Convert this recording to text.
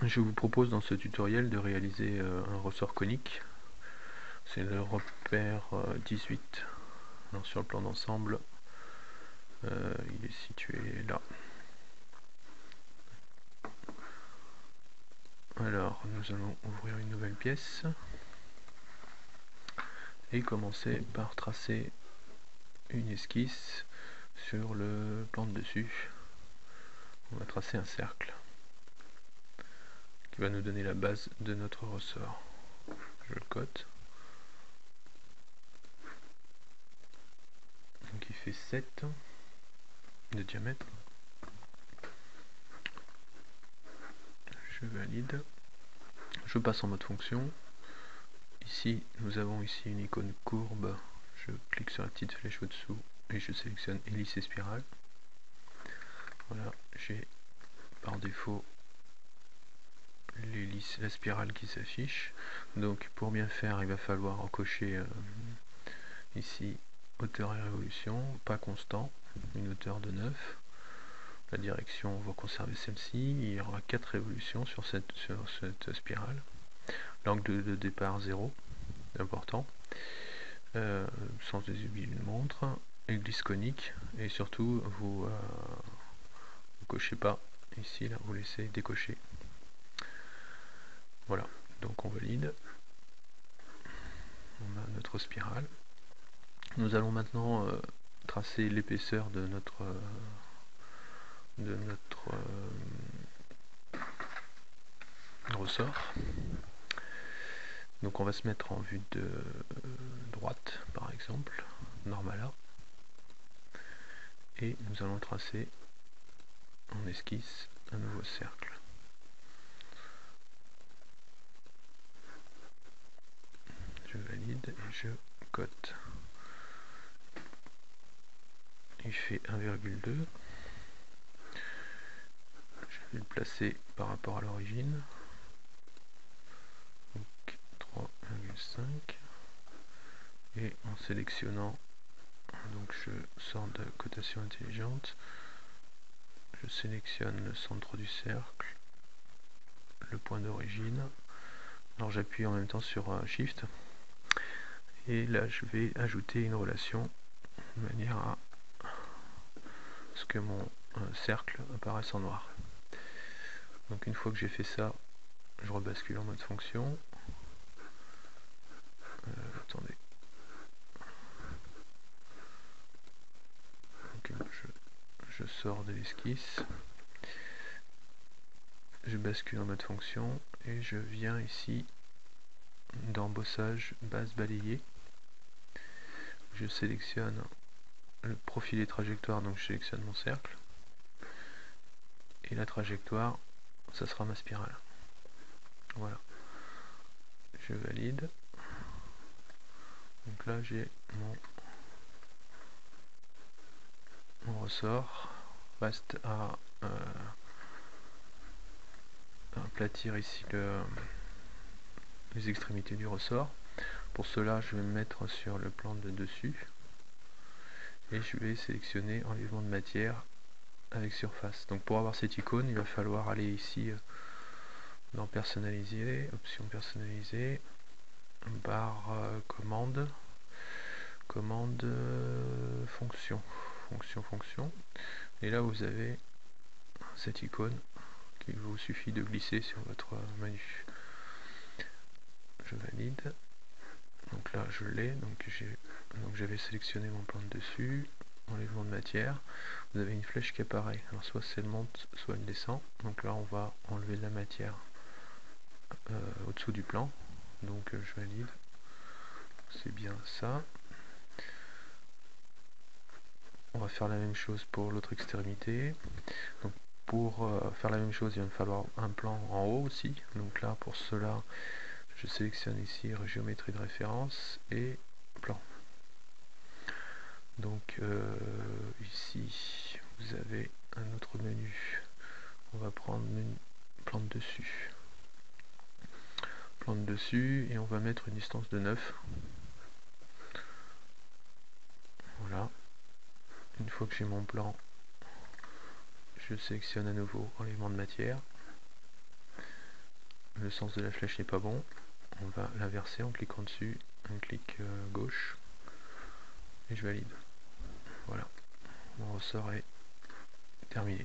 Je vous propose dans ce tutoriel de réaliser un ressort conique. C'est le repère 18. Alors, sur le plan d'ensemble, il est situé là. Alors, nous allons ouvrir une nouvelle pièce et commencer par tracer une esquisse sur le plan de dessus. On va tracer un cercle qui va nous donner la base de notre ressort. Je le cote. Donc il fait 7 de diamètre. Je valide. Je passe en mode fonction. Ici, nous avons ici une icône courbe. Je clique sur la petite flèche au-dessous et je sélectionne hélice et spirale. Voilà, j'ai par défaut l'hélice, la spirale qui s'affiche. Donc pour bien faire, il va falloir encocher ici hauteur et révolution, pas constant, une hauteur de 9. La direction, on va conserver celle-ci. Il y aura 4 révolutions sur cette spirale. L'angle de départ 0, important. Sens des aiguilles d'une montre, église conique, et surtout vous cochez pas ici, là vous laissez décocher. Voilà, donc on valide. On a notre spirale. Nous allons maintenant tracer l'épaisseur de notre ressort. Donc on va se mettre en vue de droite par exemple, normala, et nous allons tracer en esquisse un nouveau cercle. Je valide et je cote. Il fait 1,2. Je vais le placer par rapport à l'origine. 3,5. Et en sélectionnant, donc je sors de cotation intelligente, je sélectionne le centre du cercle, le point d'origine. Alors j'appuie en même temps sur Shift. Et là je vais ajouter une relation de manière à ce que mon cercle apparaisse en noir. Donc une fois que j'ai fait ça, je rebascule en mode fonction. Attendez. Donc, je sors de l'esquisse. Je bascule en mode fonction et je viens ici dans bossage, base balayée. Je sélectionne le profil et trajectoire, donc je sélectionne mon cercle. Et la trajectoire, ça sera ma spirale. Voilà. Je valide. Donc là j'ai mon ressort. Reste à aplatir ici les extrémités du ressort. Pour cela je vais me mettre sur le plan de dessus et je vais sélectionner enlèvement de matière avec surface. Donc pour avoir cette icône, il va falloir aller ici dans personnaliser, option personnalisée, barre commande, fonction, et là vous avez cette icône qu'il vous suffit de glisser sur votre menu. Je valide. Donc là je l'ai, donc j'avais sélectionné mon plan de dessus, enlèvement de matière. Vous avez une flèche qui apparaît, alors soit elle monte, soit elle descend. Donc là on va enlever de la matière au-dessous du plan, donc je valide, c'est bien ça. On va faire la même chose pour l'autre extrémité. Donc pour faire la même chose, il va me falloir un plan en haut aussi. Donc là pour cela, je sélectionne ici géométrie de référence et plan. Donc ici vous avez un autre menu. On va prendre plan de dessus. Plan de dessus et on va mettre une distance de 9. Voilà. Une fois que j'ai mon plan, je sélectionne à nouveau enlèvement de matière. le sens de la flèche n'est pas bon, on va l'inverser en cliquant dessus, un clic gauche, et je valide. Voilà, mon ressort est terminé.